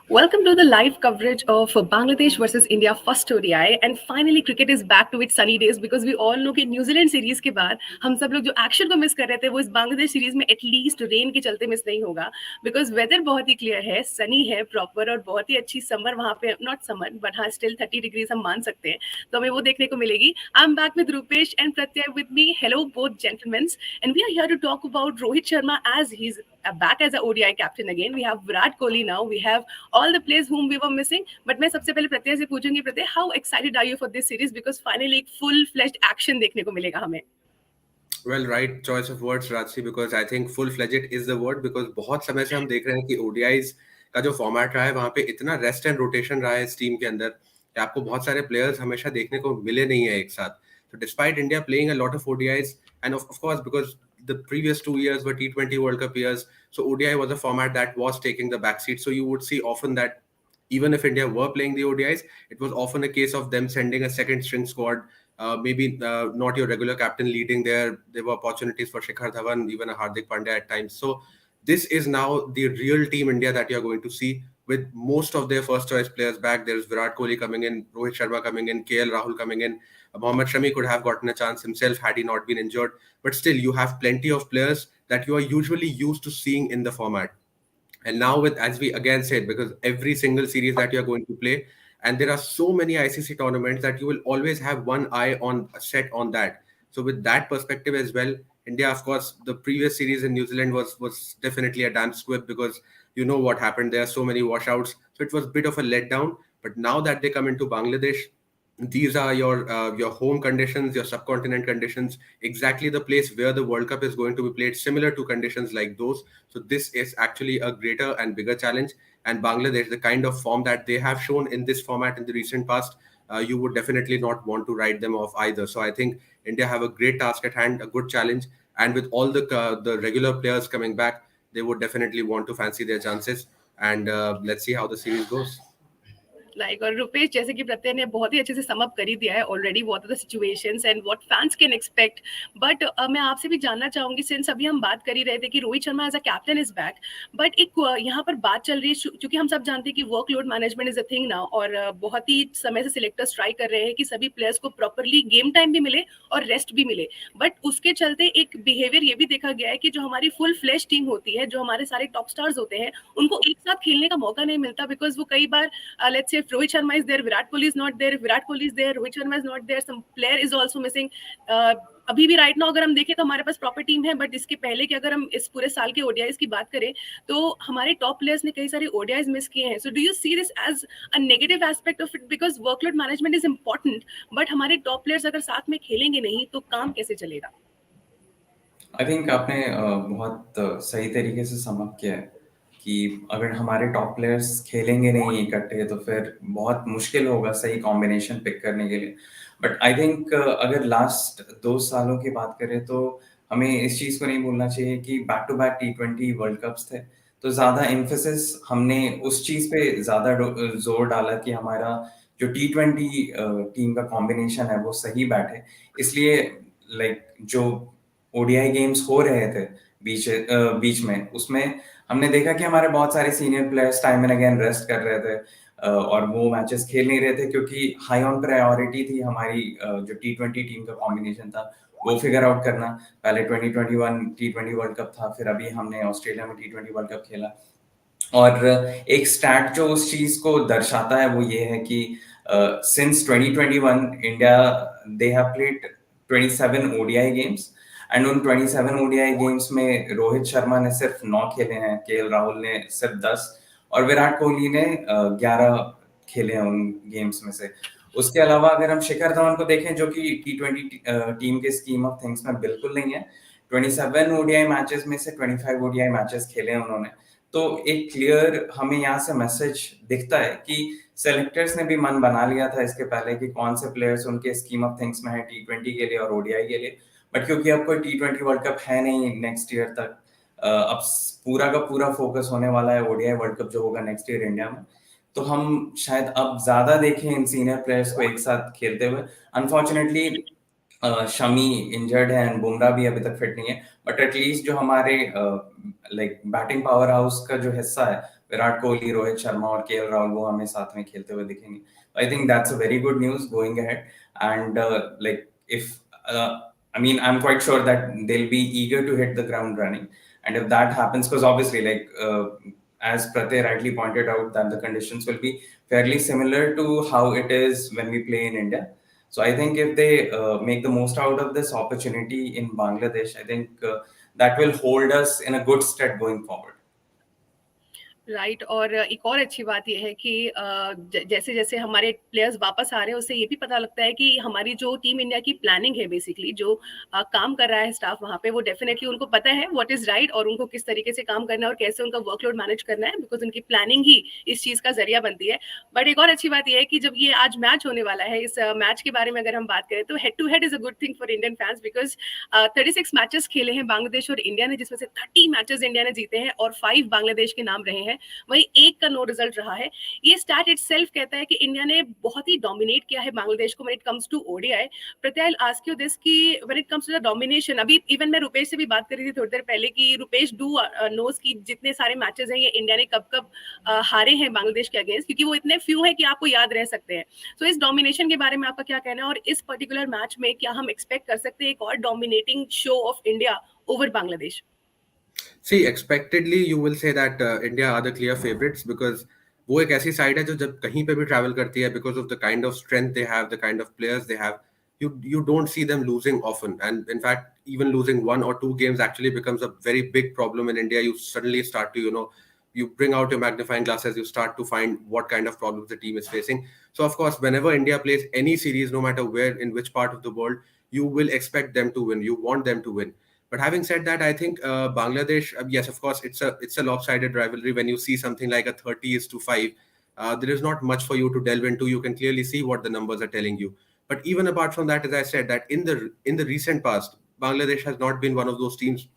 Welcome to the live coverage of Bangladesh versus India first ODI and finally cricket is back to its sunny days because we all know कि New Zealand series के बाद हम सब लोग जो action को miss कर रहे थे वो इस बांग्लादेश सीरीज में एटलीस्ट रेन के चलते मिस नहीं होगा बिकॉज वेदर बहुत ही क्लियर है, सनी है प्रॉपर और बहुत ही अच्छी समर वहाँ पे, नॉट समर बट हाँ स्टिल 30 डिग्रीज हम मान सकते हैं, तो हमें वो देखने को मिलेगी. I am back with Rupesh and Pratyay with me. Hello both gentleman, and we are here to talk about Rohit Sharma as he's back as a ODI captain again. We have Virat Kohli now. We have all the players whom we were missing. But मैं सबसे पहले प्रत्यय से पूछूंगी, प्रत्यय, how excited are you for this series? Because finally एक full fledged action देखने को मिलेगा हमें. Well, right choice of words, Rajsi, because I think full-fledged is the word because बहुत समय से हम देख रहे हैं कि ODIs का जो फॉर्मेट रहा है वहाँ पे इतना रेस्ट एंड रोटेशन रहा है इस टीम के अंदर कि आपको बहुत सारे प्लेयर्स हमेशा देखने को मिले नहीं है एक साथ. So despite India playing a lot of ODIs and of course because the previous 2 years were T20 World Cup years, so ODI was a format that was taking the backseat. So you would see often that even if India were playing the ODIs, it was often a case of them sending a second string squad. Maybe not your regular captain leading there. There were opportunities for Shikhar Dhawan, even a Hardik Pandya at times. So this is now the real team India that you're going to see with most of their first choice players back. There's Virat Kohli coming in, Rohit Sharma coming in, KL Rahul coming in. Mohammad Shami could have gotten a chance himself had he not been injured. But still, you have plenty of players that you are usually used to seeing in the format. And now with, as we again said, because every single series that you're going to play, and there are so many ICC tournaments that you will always have one eye on set on that. So with that perspective as well, India, of course, the previous series in New Zealand was definitely a damn squib because you know what happened. There are so many washouts, so it was a bit of a letdown. But now that they come into Bangladesh, these are your home conditions, your subcontinent conditions, exactly the place where the World Cup is going to be played, similar to conditions like those. So this is actually a greater and bigger challenge. And Bangladesh, the kind of form that they have shown in this format in the recent past, you would definitely not want to write them off either. So I think India have a great task at hand, a good challenge, and with all the regular players coming back, they would definitely want to fancy their chances. And let's see how the series goes. और रुपेश, जैसे कि प्रत्यय ने बहुत ही अच्छे से sum up कर ही दिया है already what are the situations and what fans can expect. But मैं आपसे भी जानना चाहूंगी, सिंस अभी हम बात कर ही रहे थे कि Rohit Sharma as a captain is back, but एक यहाँ पर बात चल रही है क्योंकि हम सब जानते हैं कि workload management is a thing now और बहुत ही समय से सिलेक्टर्स ट्राई कर रहे हैं कि सभी प्लेयर्स को प्रॉपरली गेम टाइम भी मिले और रेस्ट भी मिले. बट उसके चलते एक बिहेवियर ये भी देखा गया है कि जो हमारी फुल फ्लैश टीम होती है, जो हमारे सारे टॉप स्टार्स होते हैं, उनको एक साथ खेलने का मौका नहीं मिलता बिकॉज वो कई बार let's say if Rohit Sharma is there, Virat Kohli is not there. If Virat Kohli is there, Rohit Sharma is not there. Some player is also missing. अभी भी राइट नाउ अगर हम देखें तो हमारे पास प्रॉपर टीम है, but इसके पहले कि अगर हम इस पूरे साल के ओडीआईज की बात करें तो हमारे टॉप प्लेयर्स ने कई सारे ओडीआईज मिस किए हैं. So do you see this as a negative aspect of it because workload management is important, but हमारे टॉप प्लेयर्स अगर साथ में खेलेंगे नहीं तो काम कैसे चलेगा? आई थिंक आपने बहुत सही तरीके से सम अप किया है कि अगर हमारे टॉप प्लेयर्स खेलेंगे नहीं इकट्ठे तो फिर बहुत मुश्किल होगा सही कॉम्बिनेशन पिक करने के लिए. बट आई थिंक अगर लास्ट 2 सालों की बात करें तो हमें इस चीज़ को नहीं भूलना चाहिए कि back to back T20 world cups थे, तो ज़्यादा एम्फेसिस हमने उस चीज़ पे ज़्यादा जोर डाला कि हमारा जो T20 टीम का कॉम्बिनेशन है वो सही बैठे. इसलिए लाइक जो ओडीआई गेम्स हो रहे थे बीच में, उसमें हमने देखा कि हमारे बहुत सारे senior players time and again rest कर रहे थे और वो मैचेस खेल नहीं रहे थे क्योंकि हाई ऑन प्रायोरिटी थी हमारी जो T20 टीम का कॉम्बिनेशन था वो फिगर आउट करना. पहले 2021 T20 वर्ल्ड कप था, फिर अभी हमने ऑस्ट्रेलिया में T20 वर्ल्ड कप खेला. और एक स्टैट जो उस चीज को दर्शाता है वो ये है कि since 2021 India they have played 27 ODI games and उन 27 ओडीआई गेम्स में रोहित शर्मा ने सिर्फ 9 खेले हैं, केएल राहुल ने सिर्फ 10 और विराट कोहली ने 11 खेले हैं उन गेम्स में से. उसके अलावा अगर हम शिखर धवन को देखें जो कि T20 टीम के स्कीम ऑफ थिंग्स में बिल्कुल नहीं है, 27 ओडीआई मैचेस में से 25 ओडीआई मैचेस खेले हैं उन्होंने. तो एक क्लियर हमें यहाँ से मैसेज दिखता है कि सेलेक्टर्स ने भी मन बना लिया था इसके पहले कि कौन से प्लेयर्स उनके स्कीम ऑफ थिंग्स में है T20 के लिए और ओडीआई के लिए. बट क्योंकि अब कोई T20 वर्ल्ड कप है नहीं नेक्स्ट ईयर तक, अब पूरा का पूरा फोकस होने वाला है ओडीआई वर्ल्ड कप जो होगा नेक्स्ट ईयर इंडिया में, तो हम शायद अब ज्यादा देखें इन सीनियर प्लेयर्स को एक साथ खेलते हुए. अनफॉर्चुनेटली शमी इंजर्ड है एंड बुमराह भी अभी तक फिट नहीं है, बट एटलीस्ट जो हमारे लाइक बैटिंग पावर हाउस का जो हिस्सा है विराट कोहली, रोहित शर्मा और केएल राहुल वो हमें साथ में खेलते हुए दिखेंगे. I think that's a very good news going ahead. And like if I mean, I'm quite sure that they'll be eager to hit the ground running. And if that happens, because obviously, like as Pratyay rightly pointed out, that the conditions will be fairly similar to how it is when we play in India. So I think if they make the most out of this opportunity in Bangladesh, I think that will hold us in a good stead going forward. Right और एक और अच्छी बात ये है कि जैसे जैसे हमारे प्लेयर्स वापस आ रहे हैं उससे ये भी पता लगता है कि हमारी जो टीम इंडिया की प्लानिंग है बेसिकली जो काम कर रहा है स्टाफ वहाँ पे वो डेफिनेटली उनको पता है व्हाट इज राइट और उनको किस तरीके से काम करना है और कैसे उनका वर्कलोड मैनेज करना है बिकॉज उनकी प्लानिंग ही इस चीज का जरिया बनती है. बट एक और अच्छी बात यह है कि जब ये आज मैच होने वाला है इस मैच के बारे में अगर हम बात करें तो head to head is a good thing for Indian fans because 36 matches खेले हैं बांग्लादेश और इंडिया ने जिसमें से 30 मैचेस इंडिया ने जीते हैं और 5 बांग्लादेश के नाम रहे हैं. वही एक का नो रिजल्ट रहा है. ये स्टैट इटसेल्फ कहता है कि इंडिया ने बहुत ही डोमिनेट किया है बांग्लादेश को when it comes to ODI. Pratyay I ask you this कि when it comes to the domination अभी इवन मैं रुपेश से भी बात कर रही थी थोड़ी देर पहले कि रुपेश डू नोस की जितने सारे मैचेस हैं ये इंडिया ने कब कब हारे हैं बांग्लादेश के अगेंस्ट क्योंकि वो इतने फ्यू है कि आपको याद रह सकते हैं. सो इस डोमिनेशन के बारे में आपका क्या कहना है और इस पर्टिकुलर मैच में क्या हम एक्सपेक्ट कर सकते हैं एक और dominating show off India over Bangladesh? See, expectedly, you will say that India are the clear favorites because वो एक ऐसी साइड है जो जब कहीं पे भी ट्रैवल करती है because of the kind of strength they have, the kind of players they have, you don't see them losing often. And in fact, even losing 1 or 2 games actually becomes a very big problem in India. You suddenly start to, you bring out your magnifying glasses, you start to find what kind of problems the team is facing. So of course, whenever India plays any series, no matter where, in which part of the world, you will expect them to win. You want them to win. But having said that, I think Bangladesh, yes, of course, it's a lopsided rivalry. When you see something like a 30-5, there is not much for you to delve into. You can clearly see what the numbers are telling you. But even apart from that, as I said, that in the recent past, Bangladesh has not been one of those teams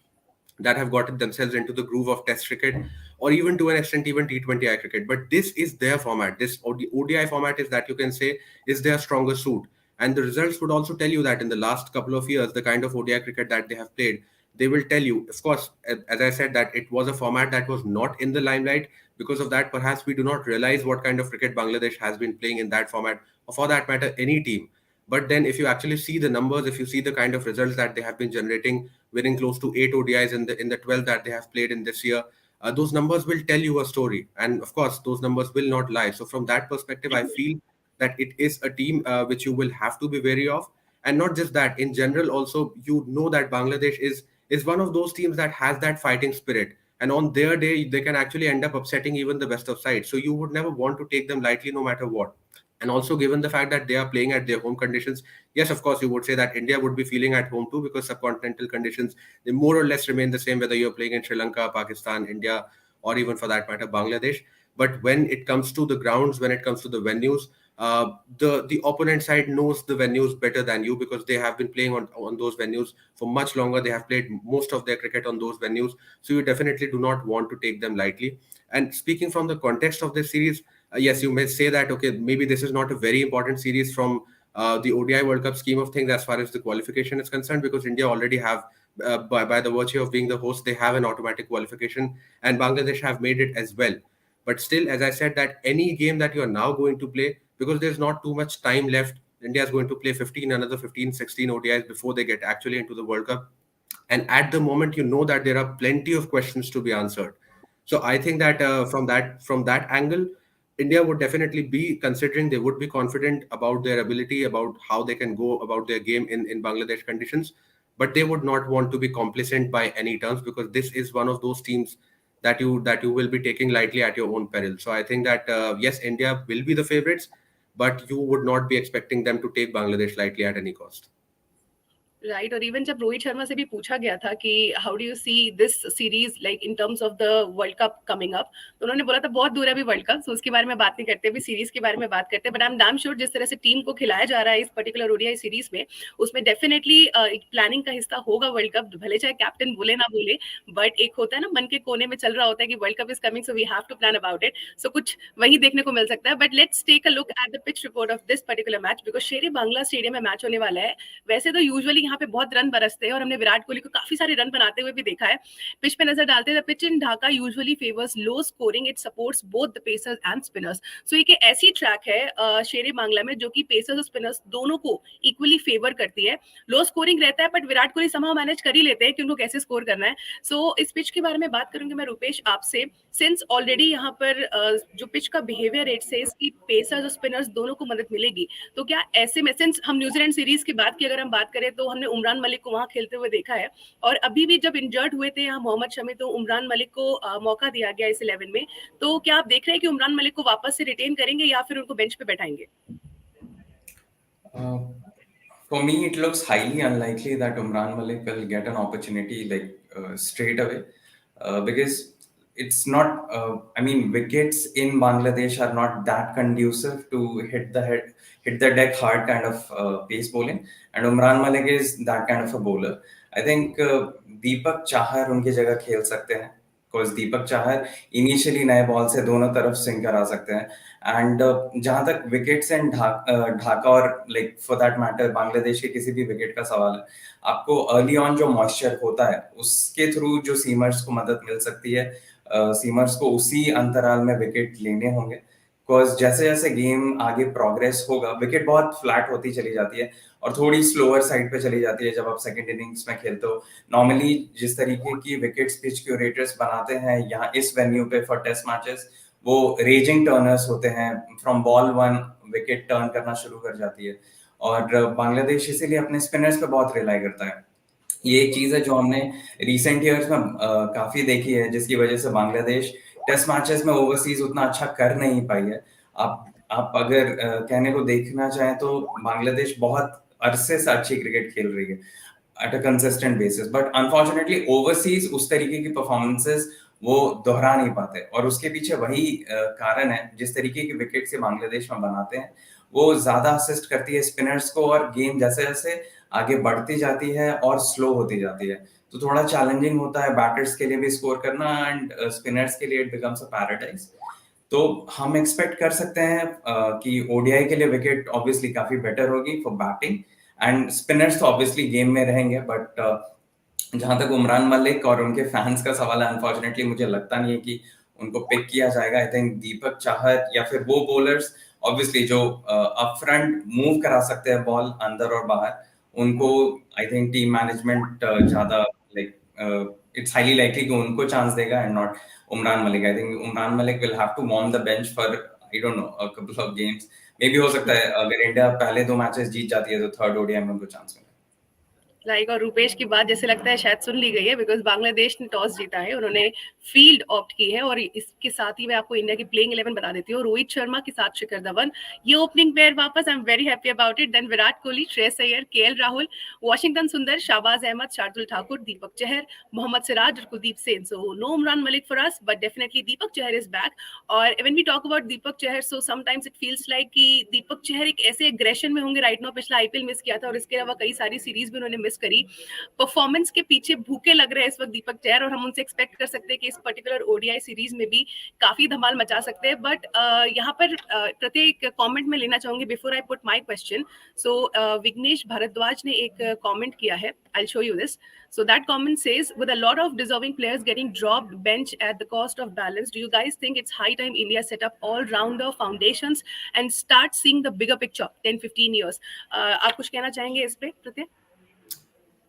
that have gotten themselves into the groove of Test cricket or even to an extent even T20I cricket. But this is their format. This ODI format is that you can say is their stronger suit. And the results would also tell you that in the last couple of years, the kind of ODI cricket that they have played, they will tell you, of course, as I said, that it was a format that was not in the limelight. Because of that, perhaps we do not realize what kind of cricket Bangladesh has been playing in that format, or for that matter, any team. But then if you actually see the numbers, if you see the kind of results that they have been generating, winning close to 8 ODIs in the 12 that they have played in this year, those numbers will tell you a story. And of course, those numbers will not lie. So from that perspective, I feel that it is a team which you will have to be wary of. And not just that, in general, also, you know that Bangladesh is one of those teams that has that fighting spirit. And on their day, they can actually end up upsetting even the best of sides. So you would never want to take them lightly no matter what. And also, given the fact that they are playing at their home conditions, yes, of course, you would say that India would be feeling at home too because subcontinental conditions, they more or less remain the same whether you're playing in Sri Lanka, Pakistan, India, or even for that matter, Bangladesh. But when it comes to the grounds, when it comes to the venues, the opponent side knows the venues better than you because they have been playing on those venues for much longer. They have played most of their cricket on those venues. So you definitely do not want to take them lightly. And speaking from the context of this series, yes, you may say that, okay, maybe this is not a very important series from the ODI World Cup scheme of things as far as the qualification is concerned, because India already have, by the virtue of being the host, they have an automatic qualification, and Bangladesh have made it as well. But still, as I said, that any game that you are now going to play, because there's not too much time left, India is going to play another 15, 16 ODIs before they get actually into the World Cup. And at the moment, you know that there are plenty of questions to be answered. So I think that from that angle, India would definitely be considering, they would be confident about their ability, about how they can go about their game in Bangladesh conditions. But they would not want to be complacent by any terms because this is one of those teams that you will be taking lightly at your own peril. So I think that yes, India will be the favorites, but you would not be expecting them to take Bangladesh lightly at any cost. Right और even जब रोहित शर्मा से भी पूछा गया था कि how do you see this series like in terms of the world cup coming up तो उन्होंने बोला था बहुत दूर है अभी वर्ल्ड कप तो उसके बारे में बात नहीं करते अभी सीरीज के बारे में बात करते but I am damn sure जिस तरह से टीम को खिलाया जा रहा है इस पर्टिकुलर ओडीआई सीरीज में उसमें डेफिनेटली प्लानिंग का हिस्सा होगा वर्ल्ड कप भले चाहे कैप्टन बोले ना बोले बट एक होता है ना मन के कोने में चल रहा होता है कि world cup is coming so we have to plan about it so कुछ वही देखने को मिल सकता है but let's take a look at the pitch report of this particular match because Shere Bangla stadium में मैच होने वाला है वैसे तो यूजुअली यहाँ यहाँ पे बहुत रन बरसते हैं और हमने विराट कोहली को काफी सारे रन बनाते हुए भी देखा है। पिच पे नजर डालते हैं, the pitch in Dhaka usually favours low scoring, it supports both the pacers and spinners. So एक ऐसी ट्रैक है शेरे बांग्ला में जो कि पेसर्स और स्पिनर्स दोनों को इक्वली फेवर करती है। लो स्कोरिंग रहता है but Virat Kohli somehow manage कर ही लेते हैं कि उनको कैसे स्कोर करना है। सो इस पिच के बारे में बात करूंगी मैं रूपेश आपसे, सिंस ऑलरेडी यहाँ पर जो पिच का बिहेवियर रेट से इसकी पेसर्स और स्पिनर्स दोनों को मदद मिलेगी, तो क्या ऐसे में, सिंस हम न्यूजीलैंड सीरीज की बात की अगर हम बात करें तो हमने उमरान मलिक को वहां खेलते हुए देखा है, और अभी भी जब इंजर्ड हुए थे यहाँ मोहम्मद शमी तो उमरान मलिक को मौका दिया गया इस 11 में, तो क्या आप देख रहे हैं कि उमरान मलिक को वापस से रिटेन करेंगे या फिर उनको बेंच पे बैठाएंगे? For me, it looks highly unlikely that Umran Malik will get an opportunity straight away because it's not. I mean, wickets in Bangladesh are not that conducive to hit the deck hard kind of pace bowling, and Umran Malik is that kind of a bowler. I think Deepak Chahar उनकी जगह खेल सकते हैं because Deepak Chahar initially नए ball से दोनों तरफ swing करा सकते हैं एंड जहां तक विकेट्स एंड ढाका और like for that matter Bangladesh के किसी भी विकेट का सवाल है, आपको अर्ली ऑन जो मॉइस्चर होता है उसके थ्रू जो सीमर्स को मदद मिल सकती है, सीमर्स को उसी अंतराल में विकेट लेने होंगे बिकॉज जैसे जैसे गेम आगे प्रोग्रेस होगा विकेट बहुत फ्लैट होती चली जाती है और थोड़ी स्लोअर साइड पे चली जाती है जब आप सेकंड इनिंग्स में खेलते हो। नॉर्मली जिस तरीके की विकेट्स पिच क्यूरेटर्स बनाते हैं यहाँ इस वेन्यू पे फॉर टेस्ट मैचेस, वो रेजिंग टर्नर्स होते हैं, फ्रॉम बॉल 1 विकेट टर्न करना शुरू कर जाती है और बांग्लादेश इसीलिए अपने स्पिनर्स पे बहुत रिलाई करता है। ये एक चीज है जो हमने रिसेंट ईयर्स में काफी देखी है जिसकी वजह से बांग्लादेश टेस्ट मैचेस में ओवरसीज उतना अच्छा कर नहीं पाई है। आप अगर कहने को देखना चाहें तो बांग्लादेश बहुत अरसे से अच्छी क्रिकेट खेल रही है at a consistent basis, but unfortunately overseas उस तरीके की परफॉर्मेंसेस वो दोहरा नहीं पाते और उसके पीछे वही कारण है जिस तरीके की विकेट से बांग्लादेश में बनाते हैं वो ज्यादा असिस्ट करती है स्पिनर्स को और गेम जैसे जैसे आगे बढ़ती जाती है और स्लो होती जाती है तो थोड़ा चैलेंजिंग होता है बैटर्स के लिए भी स्कोर करना एंड स्पिनर्स के लिए इट बिकम्स अ पैराडाइज। तो हम एक्सपेक्ट कर सकते हैं कि ओडीआई के लिए विकेट ऑब्वियसली काफी बेटर होगी फॉर बैटिंग एंड स्पिनर्स तो ऑब्वियसली गेम में रहेंगे बट जहां तक उमरान मलिक और उनके फैंस का सवाल है अनफॉर्चुनेटली मुझे लगता नहीं है कि उनको पिक किया जाएगा। आई थिंक दीपक चाहर या फिर वो बॉलर्स ऑब्वियसली जो अप फ्रंट मूव करा सकते हैं बॉल अंदर और बाहर, उनको आई थिंक टीम मैनेजमेंट ज्यादा लाइक इट्स हाईली लाइकली कि उनको चांस देगा and not Umran Malik. I think Umran Malik will have to warm the bench for I don't know a couple of games, maybe हो सकता है अगर इंडिया पहले 2 मैचेस जीत जाती है तो थर्ड ओडीआई में उनको चांस मिले। और रूपेश की बात जैसे लगता है शायद सुन ली गई है बिकॉज बांग्लादेश ने टॉस जीता है, उन्होंने फील्ड ऑप्ट की है, और इसके साथ ही मैं आपको इंडिया की प्लेइंग 11 बता देती हूँ। रोहित शर्मा के साथ शिखर धवन, ये ओपनिंग पेयर वापस, I am very happy about it. Then Virat Kohli, Shreyas Iyer, KL Rahul, Washington Sundar, Shahbaz Ahmad, Shardul Thakur, Deepak Chahar, Mohammed Siraj और Kuldeep Sen. So no Umran Malik for us but definitely Deepak Chahar is back. और when we talk about Deepak Chahar, so sometimes it feels like कि दीपक चहर एक ऐसे एग्रेशन में होंगे राइट नाउ, पिछला आईपीएल मिस किया था और इसके अलावा कई सारी सीरीज भी उन्होंने मिस करी, परफॉर्मेंस के पीछे भूखे लग रहे हैं इस वक्त दीपक चहर, और हम उनसे एक्सपेक्ट कर सकते हैं कि इस पर्टिकुलर ओडीआई सीरीज में भी काफी धमाल मचा सकते हैं। बट यहाँ पर प्रत्येक कमेंट में लेना चाहूंगी before I put my question. So Vighnesh Bharadwaj ने एक कमेंट किया है, I will show you this. So that comment says, with a lot of deserving players getting dropped bench at the cost of balance, do you guys think it's high time India set up all-rounder foundations and start seeing the bigger picture 10-15 years? आप कुछ कहना चाहेंगे इस पे प्रत्यय?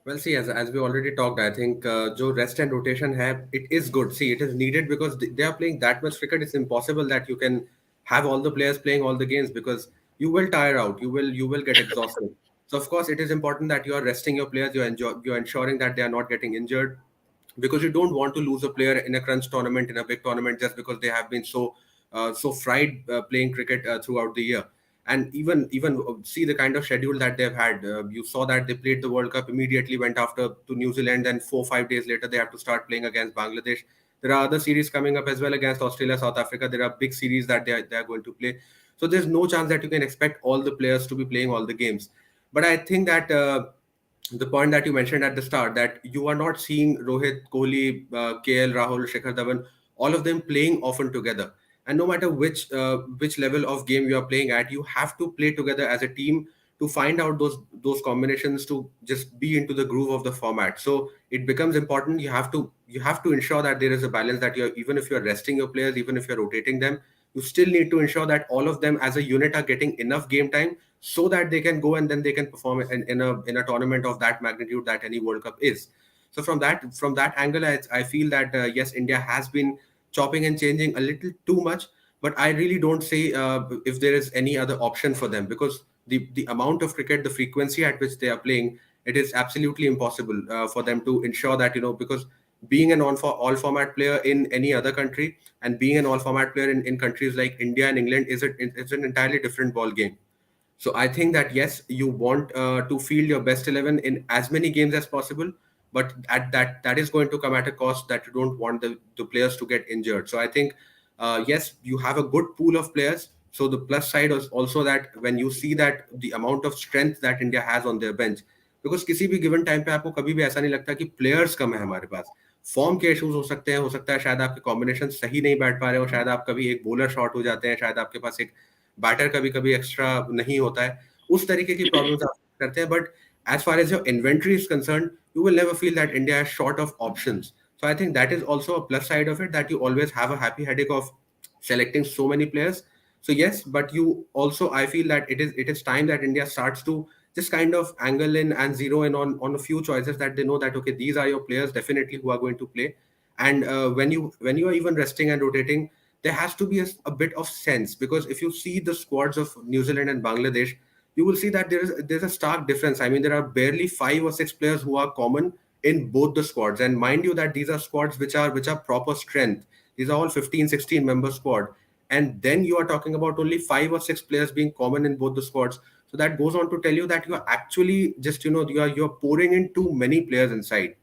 Well, see, as we already talked, I think जो rest and rotation है, it is good. See, it is needed because they are playing that much cricket. It's impossible that you can have all the players playing all the games because you will tire out. You will get exhausted. So of course, it is important that you are resting your players. You're ensuring that they are not getting injured because you don't want to lose a player in a crunch tournament, in a big tournament, just because they have been so fried playing cricket throughout the year. And even see the kind of schedule that they've had. You saw that they played the World Cup, immediately went after to New Zealand, and 4-5 days later they have to start playing against Bangladesh. There are other series coming up as well against Australia, South Africa. There are big series that they are going to play. So there's no chance that you can expect all the players to be playing all the games. But I think that the point that you mentioned at the start, that you are not seeing Rohit, Kohli, KL, Rahul, Shikhar Dhawan, all of them playing often together. And no matter which level of game you are playing at, you have to play together as a team to find out those combinations to just be into the groove of the format. So it becomes important. You have to ensure that there is a balance, that you're, even if you're resting your players, even if you're rotating them, you still need to ensure that all of them as a unit are getting enough game time so that they can go and then they can perform in a tournament of that magnitude that any World Cup is. So from that angle, I feel that yes, India has been chopping and changing a little too much, but I really don't say if there is any other option for them, because the amount of cricket, the frequency at which they are playing, it is absolutely impossible for them to ensure that, because being an all format player in any other country and being an all format player in countries like India and England is an entirely different ball game. So I think that yes, you want to field your best 11 in as many games as possible, but at that is going to come at a cost that you don't want the players to get injured. So I think yes, you have a good pool of players. So the plus side is also that when you see that the amount of strength that India has on their bench, because किसी भी given time पे आपको कभी भी ऐसा नहीं लगता कि प्लेयर्स कम है हमारे पास. फॉर्म के इश्यूज हो सकता है शायद आपके कॉम्बिनेशन सही नहीं बैठ पा रहे हो, शायद आप कभी एक बॉलर शॉर्ट हो जाते हैं, शायद आपके पास एक बैटर कभी कभी एक्स्ट्रा नहीं होता है, उस तरीके की प्रॉब्लम्स आप करते हैं. But as far as your inventory is concerned, you will never feel that India is short of options. So I think that is also a plus side of it, that you always have a happy headache of selecting so many players. So yes, but you also, I feel that it is time that India starts to just kind of angle in and zero in on a few choices that they know that okay, these are your players definitely who are going to play. And when you are even resting and rotating, there has to be a bit of sense, because if you see the squads of New Zealand and Bangladesh, you will see that there's a stark difference. I mean, there are barely 5 or 6 players who are common in both the squads, and mind you that these are squads which are proper strength. These are all 15, 16 member squad, and then you are talking about only 5 or 6 players being common in both the squads. So that goes on to tell you that you are actually just you're pouring in too many players inside.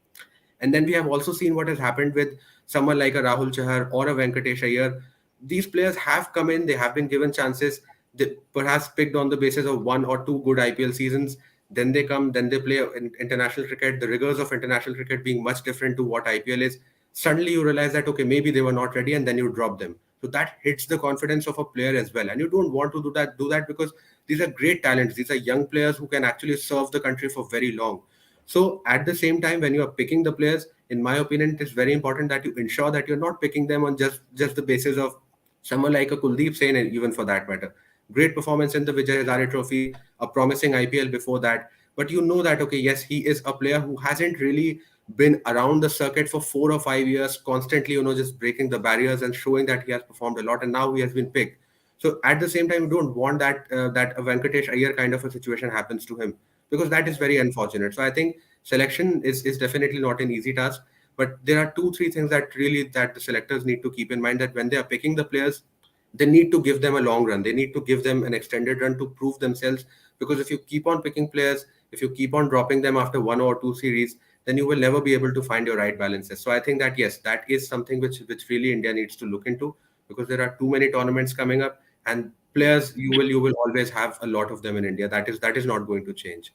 And then we have also seen what has happened with someone like a Rahul Chahar or a Venkatesh Iyer. These players have come in, they have been given chances, they perhaps picked on the basis of 1 or 2 good IPL seasons. Then they come, then they play in international cricket, the rigors of international cricket being much different to what IPL is. Suddenly you realize that, okay, maybe they were not ready, and then you drop them. So that hits the confidence of a player as well. And you don't want to do that because these are great talents. These are young players who can actually serve the country for very long. So at the same time, when you are picking the players, in my opinion, it is very important that you ensure that you're not picking them on just the basis of someone like a Kuldeep Sen, even for that matter. Great performance in the Vijay Hazare Trophy, a promising IPL before that. But you know that, okay, yes, he is a player who hasn't really been around the circuit for 4 or 5 years, constantly, just breaking the barriers and showing that he has performed a lot, and now he has been picked. So at the same time, you don't want that a Venkatesh Iyer kind of a situation happens to him, because that is very unfortunate. So I think selection is definitely not an easy task, but there are 2 3 things that the selectors need to keep in mind, that when they are picking the players, they need to give them a long run, they need to give them an extended run to prove themselves. Because if you keep on picking players, if you keep on dropping them after 1 or 2 series, then you will never be able to find your right balances. So I think that yes, that is something which really India needs to look into, because there are too many tournaments coming up, and players, you will always have a lot of them in India. That is not going to change.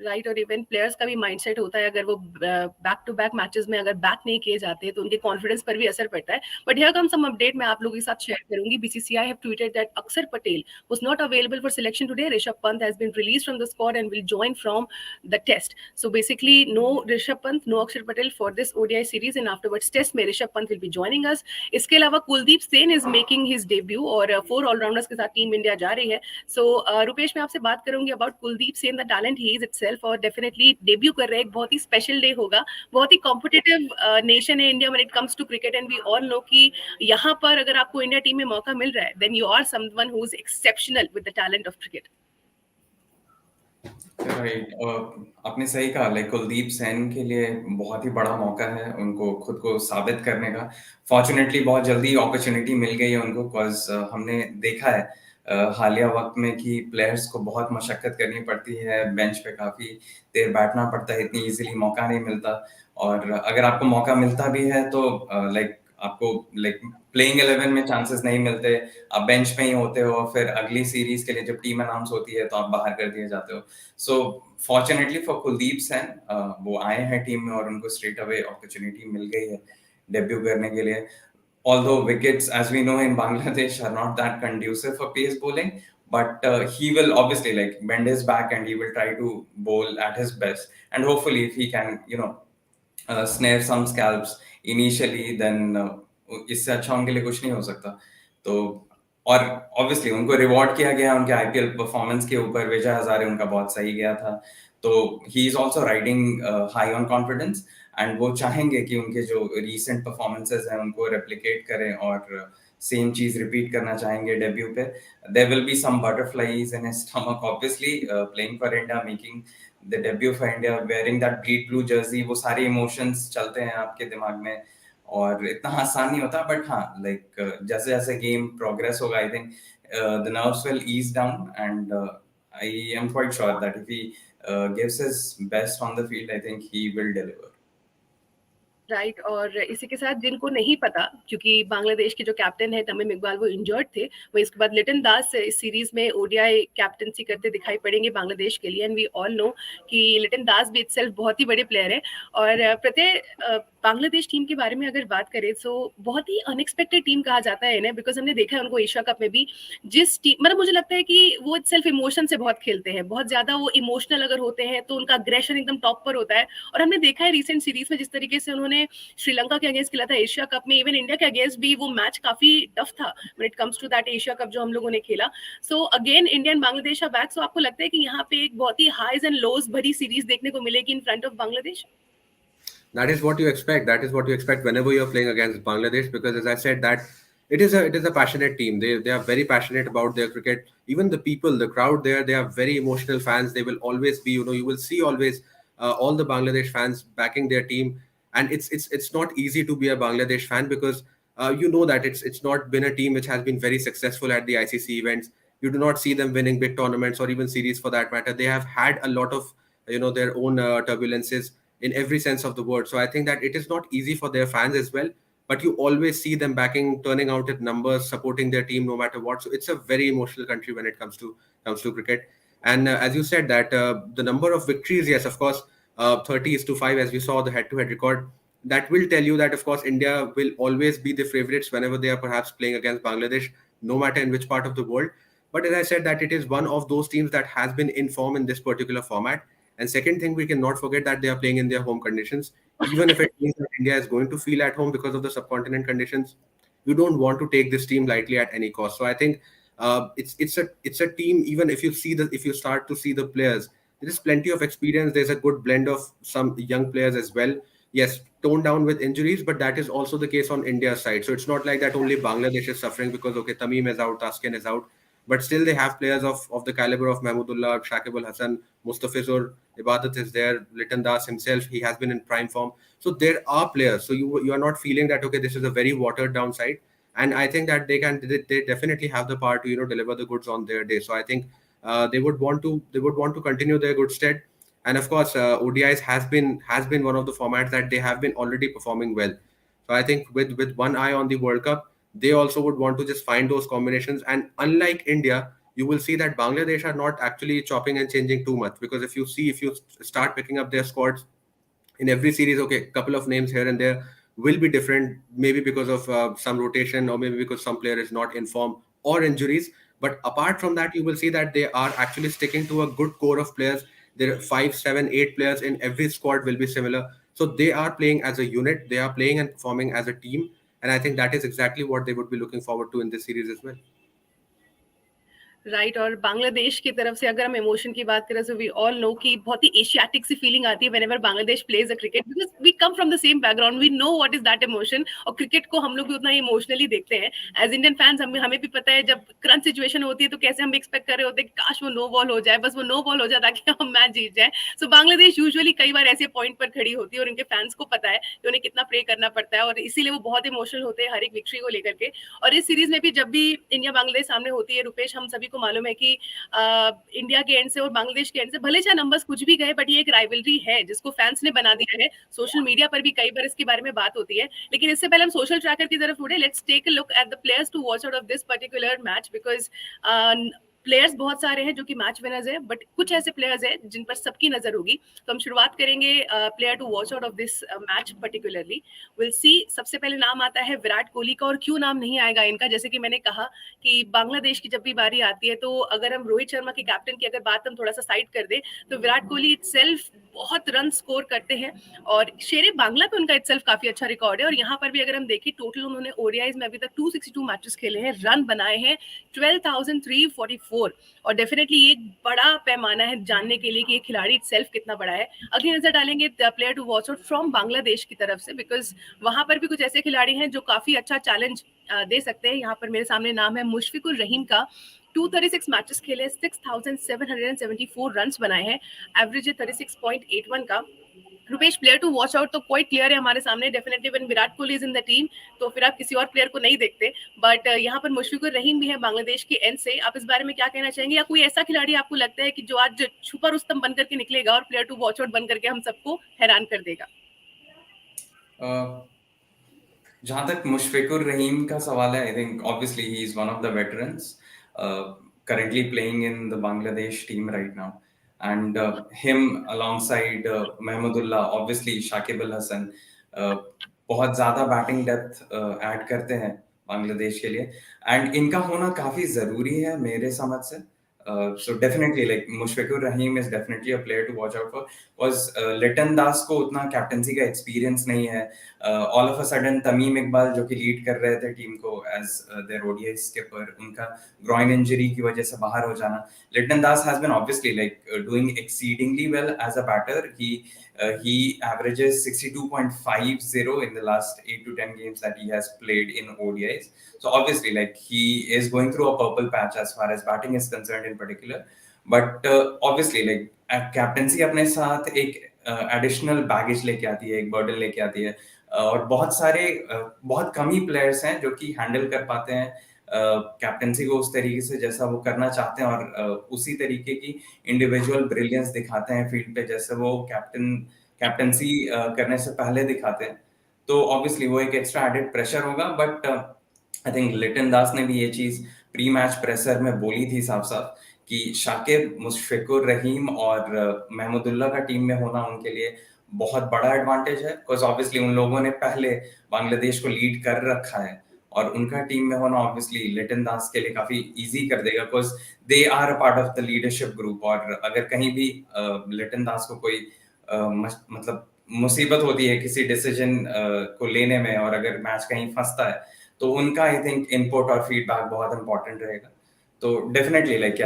Right. और even players का भी mindset होता है, अगर वो back to back matches में अगर back नहीं किए जाते तो उनके कॉन्फिडेंस पर भी असर पड़ता है. But here come some update मैं आप लोगों के साथ शेयर करूंगी. BCCI have tweeted that Axar Patel was not available for selection today. Rishabh Pant has been released from the squad and will join from the test. So basically no Rishabh Pant, no Axar Patel for this ODI series, and afterwards test में Rishabh Pant will be joining us. इसके अलावा Kuldeep Sen is making his debut, और 4 allrounders के साथ team India जा रही है. सो रुपेश, मैं आपसे बात करूंगी about Kuldeep Sen, the talent he is itself, और डेफिनेटली डेब्यू कर रहे हैं. एक बहुत ही स्पेशल डे होगा. बहुत ही कॉम्पिटिटिव नेशन है India when it comes to cricket, and we all know कि यहाँ पर अगर आपको इंडिया टीम में मौका मिल रहा है, then you are someone who is exceptional with the talent of cricket. Right. आपने सही कहा. लाइक कुलदीप सेन के लिए बहुत ही बड़ा मौका है उनको खुद को साबित करने का. फॉर्चुनेटली बहुत जल्दी अपॉर्चुनिटी मिल गई है उनको, बिकॉज हमने देखा है हालिया वक्त में कि प्लेयर्स को बहुत मशक्कत करनी पड़ती है, बेंच पे काफी देर बैठना पड़ता है, इतनी इजीली मौका नहीं मिलता. और अगर आपको मौका मिलता भी है तो लाइक आपको लाइक प्लेइंग 11 में चांसेस नहीं मिलते, आप बेंच पे ही होते हो. फिर अगली सीरीज के लिए जब टीम अनाउंस होती है तो आप बाहर कर दिए जाते हो. सो फॉर्चुनेटली फॉर कुलदीप सेन, वो आए हैं टीम में और उनको स्ट्रेट अवे अपॉर्चुनिटी मिल गई है डेब्यू करने के लिए. Although wickets, as we know in Bangladesh, are not that conducive for pace bowling, but he will obviously like bend his back and he will try to bowl at his best, and hopefully if he can snare some scalps initially, then इससे अच्छा उनके लिए कुछ नहीं हो सकता। तो और ऑब्वियसली उनको रिवॉर्ड किया गया उनके आईपीएल परफॉर्मेंस के ऊपर, विजय हजारे उनका बहुत सही गया था, तो he is also riding high on confidence, and वो चाहेंगे कि उनके जो रिसेंट परफॉर्मेंसेज हैं उनको रेप्लिकेट करें और सेम चीज रिपीट करना चाहेंगे डेब्यू पे। There will be some butterflies in his stomach obviously, playing for India, making the debut for India, wearing that bleed blue jersey, वो सारे इमोशंस चलते हैं आपके दिमाग में और इतना आसान नहीं होता, बट हाँ लाइक जैसे जैसे गेम प्रोग्रेस होगा I think the nerves will ease down, and I am quite sure that if he gives his best on the field, I think he will deliver. Right और इसी के साथ जिनको नहीं पता, क्योंकि बांग्लादेश के जो कैप्टन है तमीम इकबाल वो इंजर्ड थे, वो इसके बाद लिटन दास इस सीरीज में ओडीआई कैप्टनसी करते दिखाई पड़ेंगे बांग्लादेश के लिए, एंड वी ऑल नो कि लिटन दास भी इटसेल्फ बहुत ही बड़े प्लेयर है। और प्रत्यय बांग्लादेश टीम के बारे में अगर बात करें तो बहुत ही अनएक्सपेक्टेड टीम कहा जाता है इन्हें, बिकॉज हमने देखा है उनको एशिया कप में भी जिस टीम, मतलब मुझे लगता है कि वो सेल्फ इमोशन से बहुत खेलते हैं, बहुत ज्यादा वो इमोशनल अगर होते हैं तो उनका अग्रेशन एकदम टॉप पर होता है। और हमने देखा है रिसेंट सीरीज में जिस तरीके से उन्होंने श्रीलंका के अगेंस्ट खेला था एशिया कप में, इवन इंडिया के अगेंस्ट भी वो मैच काफी टफ था when it comes to that Asia cup जो हम लोगों ने खेला। So again India and Bangladesh are back, सो आपको लगता है कि यहाँ पे एक बहुत ही हाईज एंड लोज भरी सीरीज देखने को मिलेगी in front of Bangladesh? That is what you expect. That is what you expect whenever you're playing against Bangladesh, because as I said, that it is a passionate team. They are very passionate about their cricket. Even the people, the crowd there, they are very emotional fans. They will always be, you will see always all the Bangladesh fans backing their team, and it's not easy to be a Bangladesh fan because you know that it's not been a team which has been very successful at the ICC events. You do not see them winning big tournaments or even series for that matter. They have had a lot of their own turbulences in every sense of the word. So I think that it is not easy for their fans as well. But you always see them backing, turning out at numbers, supporting their team no matter what. So it's a very emotional country when it comes to cricket. And as you said that the number of victories, yes, of course, 30-5, as we saw the head-to-head record, that will tell you that of course India will always be the favorites whenever they are perhaps playing against Bangladesh, no matter in which part of the world. But as I said, that it is one of those teams that has been in form in this particular format. And second thing, we cannot forget that they are playing in their home conditions. Even if it means that India is going to feel at home because of the subcontinent conditions, you don't want to take this team lightly at any cost. So I think it's a team. Even if you start to see the players, there is plenty of experience. There's a good blend of some young players as well. Yes, toned down with injuries, but that is also the case on India's side. So it's not like that only Bangladesh is suffering because okay, Tamim is out, Taskin is out, but still they have players of the caliber of Mahmudullah, Shakib Al Hassan, Mustafizur, Ibadat is there, Litan Das himself, he has been in prime form. So there are players. So you are not feeling that okay, this is a very watered down side. And I think that they definitely have the power to deliver the goods on their day. So I think they would want to continue their good stead. And of course, ODIs has been one of the formats that they have been already performing well. So I think with one eye on the World Cup, they also would want to just find those combinations. And unlike India, you will see that Bangladesh are not actually chopping and changing too much, because if you start picking up their squads in every series, okay, couple of names here and there will be different, maybe because of some rotation or maybe because some player is not in form or injuries. But apart from that, you will see that they are actually sticking to a good core of players. There are 5, 7, 8 players in every squad will be similar. So they are playing as a unit. They are playing and performing as a team. And I think that is exactly what they would be looking forward to in this series as well. Right और बांग्लादेश की तरफ से अगर हम emotion की बात करें तो वी ऑल नो कि बहुत ही एशियाटिक सी फीलिंग आती है whenever Bangladesh plays a cricket, because we come from the same background, we know what is that emotion. और क्रिकेट को हम लोग भी उतना ही इमोशनली देखते हैं एज इंडियन फैंस। हमें भी पता है जब करंट सिचुएशन होती है तो कैसे हम एक्सपेक्ट कर रहे होते हैं काश वो नो बॉल हो जाए, बस वो नो बॉल हो जाए ताकि हम मैच जीत जाए। सो बांग्लादेश यूजुअली कई बार ऐसे पॉइंट पर खड़ी होती है और उनके फैंस को पता है कि उन्हें कितना प्रे करना पड़ता है, और इसीलिए वो बहुत इमोशनल होते हैं हर एक विक्ट्री को लेकर के। और इस सीरीज में भी जब भी इंडिया बांग्लादेश सामने होती है, रुपेश, हम सभी को मालूम है कि इंडिया के एंड से और बांग्लादेश के एंड से भले चाहे नंबर्स कुछ भी गए, बट ये एक राइवलरी है जिसको फैंस ने बना दिया है। सोशल मीडिया पर भी कई बार इसके बारे में बात होती है। लेकिन इससे पहले हम सोशल ट्रैकर की तरफ उड़े, let's take a look at the players to watch out of this particular match, because players बहुत सारे हैं जो कि मैच विनर्स हैं, बट कुछ ऐसे प्लेयर्स हैं जिन पर सबकी नजर होगी। तो हम शुरुआत करेंगे player to watch out of this match particularly. Will see, सबसे पहले नाम आता है विराट कोहली का, और क्यों नाम नहीं आएगा इनका, जैसे कि मैंने कहा कि बांग्लादेश की जब भी बारी आती है, तो अगर हम रोहित शर्मा के कैप्टन की अगर बात हम थोड़ा सा साइड कर दे, तो विराट कोहली इटसेल्फ बहुत रन स्कोर करते हैं, और शेरे बांग्ला पे उनका इटसेल्फ काफी अच्छा रिकॉर्ड है। और यहाँ पर भी अगर हम देखें, टोटल उन्होंने ओडीआईज में अभी तक 262 मैचेस खेले हैं, रन बनाए हैं 12,344, और डेफिनेटली ये एक बड़ा पैमाना है जानने के लिए कि ये खिलाड़ी इटसेल्फ कितना बड़ा है। अगली नजर डालेंगे player to watch out from Bangladesh की तरफ से, बिकॉज वहां पर भी कुछ ऐसे खिलाड़ी हैं जो काफी अच्छा चैलेंज दे सकते हैं। यहाँ पर मेरे सामने नाम है मुशफिकुर रहीम का। 236 मैचेस खेले, 6,774 रन बनाए हैं, एवरेज है 36.81 का। Rupesh, player to watch out तो क्वाइट क्लियर है हमारे सामने, definitely when Virat Kohli is in the team, तो फिर आप किसी और प्लेयर को नहीं देखते। बट यहाँ पर मुशफिकुर रहीम भी है बांग्लादेश के एंड से। आप इस बारे में क्या कहना चाहेंगे, या कोई ऐसा खिलाड़ी आपको लगता है कि जो आज छुपा रुस्तम बन करके निकलेगा और प्लेयर टू वॉच आउट बन करके हम सबको हैरान कर देगा? जहाँ तक मुशफिकुर रहीम का सवाल है, I think obviously he is one of the veterans currently playing in the Bangladesh team right now, and him alongside Mahmudullah, obviously Shakib Al Hasan, बहुत ज्यादा बैटिंग डेप्थ ऐड करते हैं बांग्लादेश के लिए, एंड इनका होना काफी जरूरी है मेरे समझ से। So definitely, like Mushfiqur Rahim is definitely a player to watch out for, because Liton दास को उतना कैप्टनसी का एक्सपीरियंस नहीं है। All of a sudden Tamim Iqbal जो कि लीड कर रहे थे टीम को एज देयर ओडीआई स्किपर, उनका ग्रॉइन इंजरी की वजह से बाहर हो जाना। Litton Das has been obviously like doing exceedingly well as a batter. He averages 62.50 in the last 8 to 10 games that he has played in ODIs. So obviously, like, he is going through a purple patch as far as batting is concerned in particular. But obviously, like, captaincy अपने साथ एक additional baggage लेके आती है, एक burden लेके आती है, और बहुत कम ही प्लेयर्स हैं जो कि हैंडल कर पाते हैं कैप्टनसी को उस तरीके से जैसा वो करना चाहते हैं, और उसी तरीके की इंडिविजुअल ब्रिलियंस दिखाते हैं फील्ड पे जैसे वो कैप्टनसी करने से पहले दिखाते हैं। तो ऑब्वियसली वो एक एक्स्ट्रा एडेड प्रेशर होगा, बट आई थिंक लिटन दास ने भी ये चीज प्री मैच प्रेशर में बोली थी साफ साफ कि शाकिब, मुशफिकुर रहीम और महमूदुल्लाह का टीम में होना उनके लिए बहुत बड़ा एडवांटेज है, बिकॉज ऑब्वियसली उन लोगों ने पहले बांग्लादेश को लीड कर रखा है, और उनका टीम में होना ऑब्वियसली लिटन दास के लिए काफी इजी कर देगा, because they are a part of the leadership group. और अगर कहीं भी लिटन दास को कोई मतलब मुसीबत होती है किसी डिसीजन को लेने में, और अगर मैच कहीं फंसता है, तो उनका आई थिंक इनपुट और फीडबैक बहुत इंपॉर्टेंट रहेगा। तो definitely, like,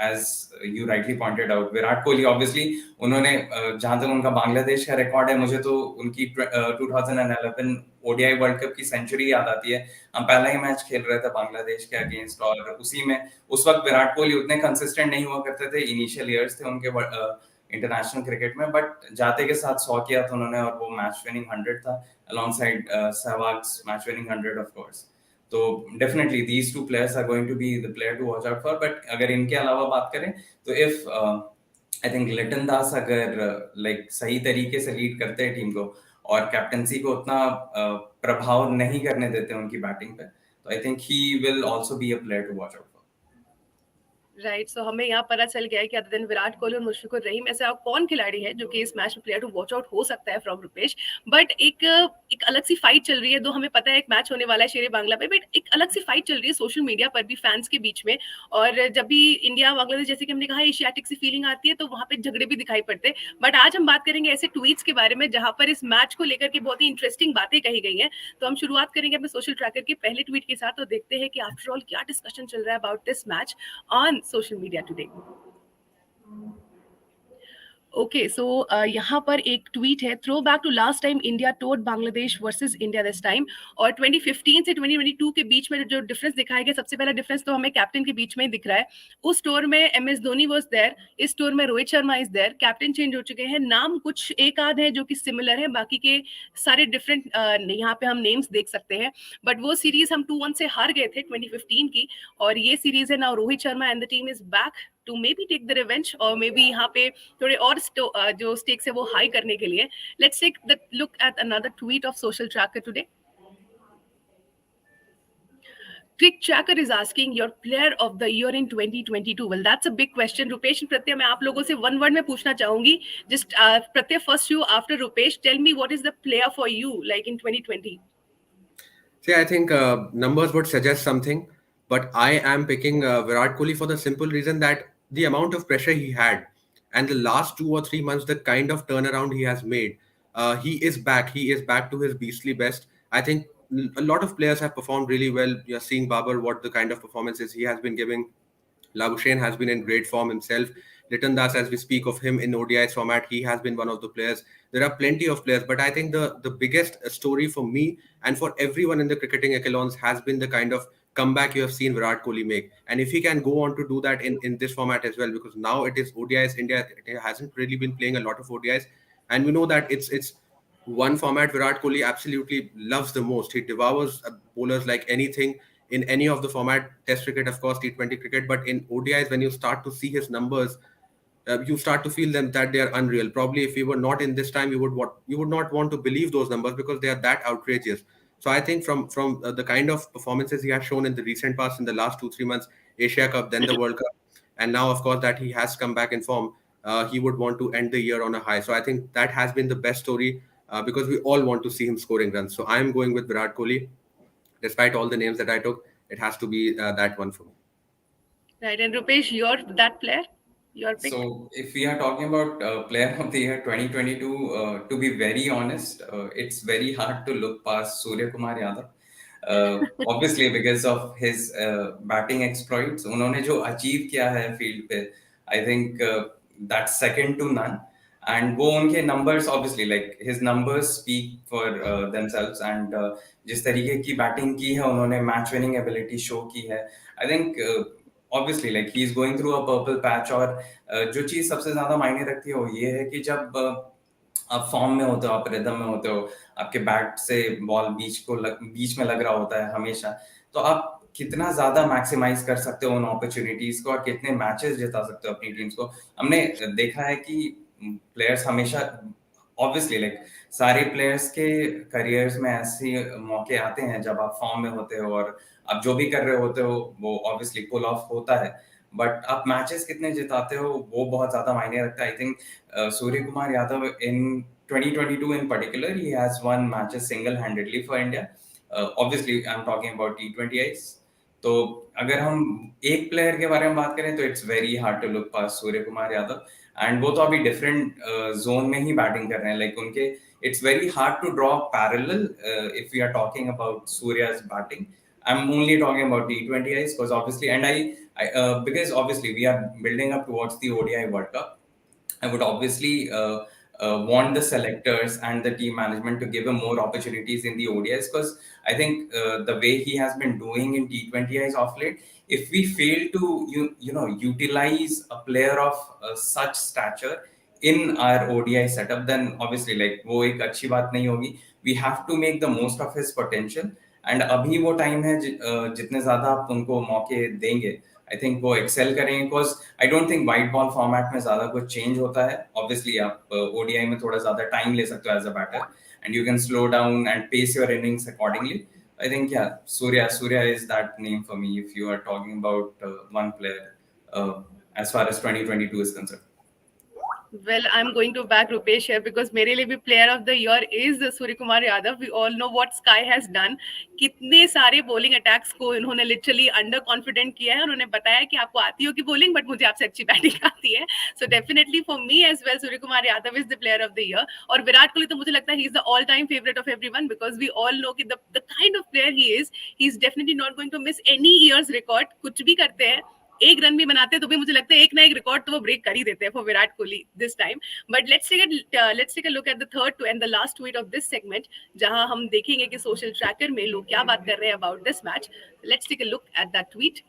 as you rightly pointed out, Virat Kohli obviously उन्होंने जहां तक उनका बांग्लादेश का रिकॉर्ड है, मुझे तो उनकी 2011 ओडीआई वर्ल्ड कप की सेंचुरी याद आती है। हम पहला ही मैच खेल रहे थे बांग्लादेश के अगेंस्ट, और उसी में उस वक्त विराट कोहली उतने कंसिस्टेंट नहीं हुआ करते थे, इनिशियल ईयर्स थे उनके इंटरनेशनल क्रिकेट में, बट जाते के साथ 100 किया था उन्होंने, और वो मैच विनिंग 100 था alongside Sehwag's match winning 100 of course. तो definitely these two players are going to be the player to watch out for. But अगर इनके अलावा बात करें तो if I think लिटन दास अगर like सही तरीके से लीड करते हैं टीम को और कैप्टनसी को उतना प्रभाव नहीं करने देते उनकी बैटिंग पे, तो I think he will also be a player to watch out for. Right, so हमें यहाँ पता चल गया है कि अदर देन विराट कोहली और मुशफिकुर रहीम, ऐसा कौन खिलाड़ी है जो कि इस मैच में प्लेयर टू वॉच आउट हो सकता है फ्रॉम रुपेश। बट एक अलग सी फाइट चल रही है, दो हमें पता है एक मैच होने वाला है शेरे बांग्ला पे, बट एक अलग सी फाइट चल रही है सोशल मीडिया पर भी फैंस के बीच में। और जब भी इंडिया बांग्लादेश, जैसे कि हमने कहा, एशियाटिक सी फीलिंग आती है, तो वहाँ पे झगड़े भी दिखाई पड़ते हैं। बट आज हम बात करेंगे ऐसे ट्वीट्स के बारे में जहाँ पर इस मैच को लेकर के बहुत ही इंटरेस्टिंग बातें कही गई हैं। तो हम शुरुआत करेंगे अपने सोशल ट्रैकर के पहले ट्वीट के साथ, तो देखते हैं कि आफ्टर ऑल क्या डिस्कशन चल रहा है about this match on social media today. Okay, so यहाँ पर एक ट्वीट है, throw back to last time India टोड Bangladesh versus India this time. और 2015 से 2022 के बीच में जो डिफरेंस दिखाया गया, सबसे पहला डिफरेंस तो हमें कैप्टन के बीच में ही दिख रहा है। उस टूर में एमएस धोनी वाज देयर, इस टूर में Rohit Sharma is there. Captain change हो चुके हैं, नाम कुछ एक आध है जो कि सिमिलर है, बाकी के सारे डिफरेंट यहाँ पे हम नेम्स देख सकते हैं। बट वो सीरीज हम 2-1 से हार गए थे 2015 की, और ये सीरीज है now Rohit Sharma and the team is back to maybe take the revenge, और मे बी यहाँ पे थोड़े और जो स्टेक्स है वो हाई करने के लिए। Let's take the look at another tweet of social tracker today. CricTracker is asking your player of the year in 2022. Well, that's a big question. Rupesh and Pratyay, मैं आप लोगों से one word में पूछना चाहूंगी. Just Pratyay, first you, after Rupesh, tell me what is the player for you like in 2020. See, I think numbers would suggest something, but I am picking Virat Kohli for the simple reason that the amount of pressure he had, and the last 2 or 3 months, the kind of turnaround he has made, he is back. He is back to his beastly best. I think a lot of players have performed really well. You're seeing Babar, what the kind of performances he has been giving. Labuschagne has been in great form himself. Liton Das, as we speak of him in ODI's format, he has been one of the players. There are plenty of players, but I think the biggest story for me and for everyone in the cricketing echelons has been the kind of comeback you have seen Virat Kohli make. And if he can go on to do that in this format as well, because now it is ODIs, India hasn't really been playing a lot of ODIs. And we know that it's one format Virat Kohli absolutely loves the most. He devours bowlers like anything in any of the format, Test cricket, of course, T20 cricket, but in ODIs, when you start to see his numbers, you start to feel them that they are unreal. Probably, if we were not in this time, you would not want to believe those numbers because they are that outrageous. So I think from the kind of performances he has shown in the recent past, in the last 2 3 months, Asia Cup, then the World Cup, and now of course that he has come back in form, he would want to end the year on a high. So I think that has been the best story because we all want to see him scoring runs. So I am going with Virat Kohli despite all the names that I took, it has to be that one for me. Right, and Rupesh, your that player, your pick. So, if we are talking about Player of the Year 2022, to be very honest, it's very hard to look past Surya Kumar Yadav. Obviously, because of his batting exploits, उन्होंने जो achieve किया है field पे, I think that's second to none. And वो उनके numbers, obviously, like his numbers speak for themselves. And जिस तरीके की batting की है, उन्होंने match winning ability show की है. I think obviously like he is going through a purple patch. और जो चीज सबसे ज्यादा मायने रखती है वो ये है कि जब आप फॉर्म में होते हो, आप रिदम में होते हो, आपके बैट से बॉल बीच में लग रहा होता है हमेशा, तो आप कितना ज्यादा मैक्सिमाइज कर सकते हो उन अपॉर्चुनिटीज को और कितने मैचेस जिता सकते हो अपनी टीम्स को. हमने देखा है कि प्लेयर्स हमेशा ऑब्वियसली लाइक सारे प्लेयर्स के करियर्स में ऐसे मौके आते हैं जब आप फॉर्म में होते हो और आप जो भी कर रहे होते हो वो ऑब्वियसली पुल ऑफ होता है, बट आप मैचेस कितने जिताते हो वो बहुत ज्यादा मायने रखता है. I think Surya Kumar Yadav in 2022 in particular, he has won matches single-handedly for India. Obviously, I'm talking about T20Is. तो अगर हम एक प्लेयर के बारे में बात करें तो it's very hard to look past Surya Kumar Yadav. And वो तो अभी डिफरेंट जोन में ही बैटिंग कर रहे हैं. लाइक उनके it's very hard to draw parallel if we are talking about Surya's batting. I'm only talking about T20Is because obviously, and because obviously we are building up towards the ODI World Cup. I would obviously want the selectors and the team management to give him more opportunities in the ODIs because I think the way he has been doing in T20Is of late, if we fail to utilize a player of such stature in our ODI setup, then obviously like वो एक अच्छी बात नहीं होगी. We have to make the most of his potential. And अभी वो time है जितने ज्यादा आप उनको मौके देंगे आई थिंक वो एक्सेल करेंगे. Because I don't think white ball format में ज्यादा कुछ चेंज होता है. ऑब्वियसली आप ओडीआई में थोड़ा ज्यादा टाइम ले सकते हो as a batter and you can slow down and pace your innings accordingly. I think ya Surya is that name for me if you are talking about one player as far as 2022 is concerned. Well, I'm going to back Rupesh here because मेरे लिए भी player of the year is Surya Kumar Yadav. We all know what Sky has done. कितने सारे bowling attacks को इन्होंने literally under confident किया है. उन्होंने बताया कि आपको आती होगी bowling, but मुझे आपसे अच्छी batting आती है. So definitely for me as well, Surya Kumar Yadav is the player of the year. और विराट कोहली तो मुझे लगता है he is the all-time favorite of everyone because we all know कि the kind of player he is definitely not going to miss any year's record. कुछ भी करते हैं, एक रन भी बनाते हैं तो भी मुझे लगता है एक ना एक रिकॉर्ड तो वो ब्रेक कर ही देते हैं for Virat Kohli this time. But let's take a look at the third and the last tweet of this segment जहां हम देखेंगे कि सोशल ट्रैकर में लोग क्या बात कर रहे हैं about this match. Let's take a look at that tweet.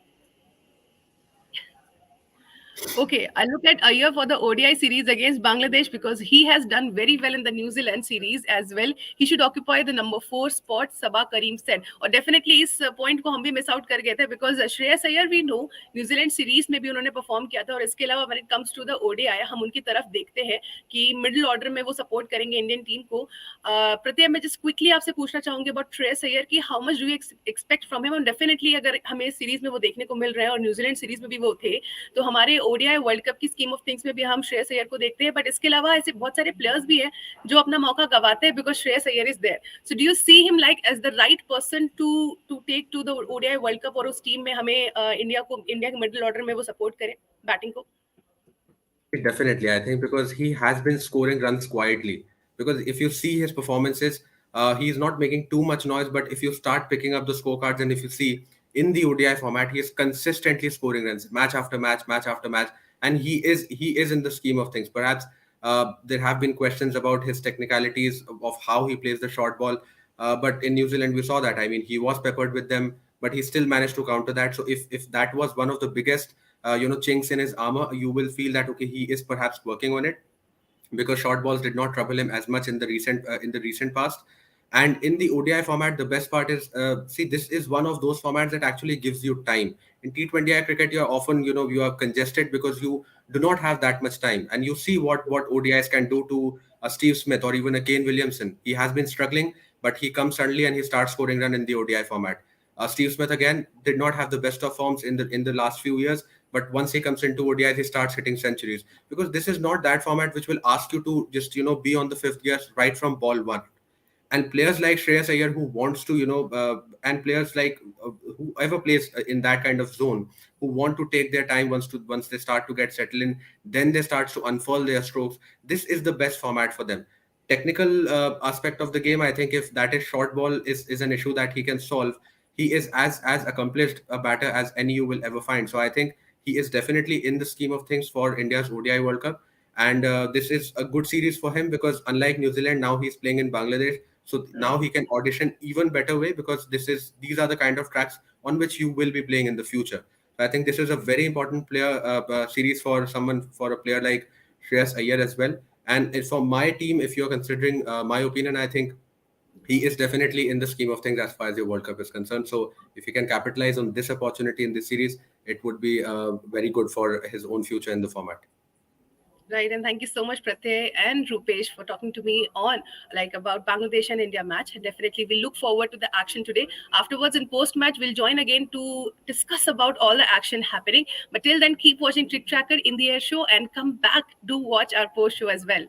Okay, I look at Iyer for the ODI series against Bangladesh because he has done very well in the New Zealand series as well. He should occupy the number 4 spot, Sabah Karim said. और definitely इस point को हम भी miss out कर गए थे because Shreyas Iyer we know New Zealand series में भी उन्होंने perform किया था और इसके अलावा when it comes to the ODI हम उनकी तरफ देखते हैं कि middle order में वो support करेंगे Indian team को. प्रत्यय मैं just quickly आपसे पूछना चाहूंगी about श्रेयस अय्यर की how much do you expect from him, और definitely अगर हमें सीरीज में वो देखने को मिल रहा है और न्यूजीलैंड सीरीज में भी वो थे तो हमारे ओडीआई वर्ल्ड कप की स्कीम ऑफ थिंग्स में भी हम श्रेयस अय्यर को देखते हैं, बट इसके अलावा ऐसे बहुत सारे प्लेयर्स भी हैं जो अपना मौका गवाते हैं because Shreyas Iyer is there. So do you see him like as the right person to take to the ODI World Cup और उस टीम में हमें इंडिया के मिडिल ऑर्डर में वो सपोर्ट करें बैटिंग को? Definitely, I think because he has been scoring runs quietly. Because if you see his performances, he is not making too much noise. But if you start picking up the scorecards and if you see in the ODI format, he is consistently scoring runs, match after match, and he is in the scheme of things. Perhaps there have been questions about his technicalities of how he plays the short ball, but in New Zealand we saw that. I mean, he was peppered with them, but he still managed to counter that. So if that was one of the biggest chinks in his armor, you will feel that okay, he is perhaps working on it because short balls did not trouble him as much in the recent past. And in the ODI format, the best part is see, this is one of those formats that actually gives you time. In T20I cricket, you are often you are congested because you do not have that much time, and you see what ODIs can do to a Steve Smith or even a Kane Williamson. He has been struggling, but he comes suddenly and he starts scoring run in the ODI format. Steve Smith again did not have the best of forms in the last few years, but once he comes into ODIs, he starts hitting centuries because this is not that format which will ask you to just be on the fifth gear right from ball one. And players like Shreyas Iyer who wants to and players like whoever plays in that kind of zone who want to take their time once they start to get settled in, then they start to unfurl their strokes. This is the best format for them. Technical aspect of the game, I think if that is short ball is an issue that he can solve, he is as accomplished a batter as any you will ever find. So I think he is definitely in the scheme of things for India's ODI World Cup. And this is a good series for him because unlike New Zealand, now he's playing in Bangladesh. So now he can audition even better way because these are the kind of tracks on which you will be playing in the future. So I think this is a very important series for a player like Shreyas Iyer as well. And for my team, if you're considering my opinion, I think he is definitely in the scheme of things as far as the World Cup is concerned. So if he can capitalize on this opportunity in this series, it would be very good for his own future in the format. Right, and thank you so much, Pratyay and Rupesh, for talking to me on about Bangladesh and India match. Definitely, we look forward to the action today. Afterwards, in post match, we'll join again to discuss about all the action happening. But till then, keep watching CricTracker in the Air show and come back to watch our post show as well.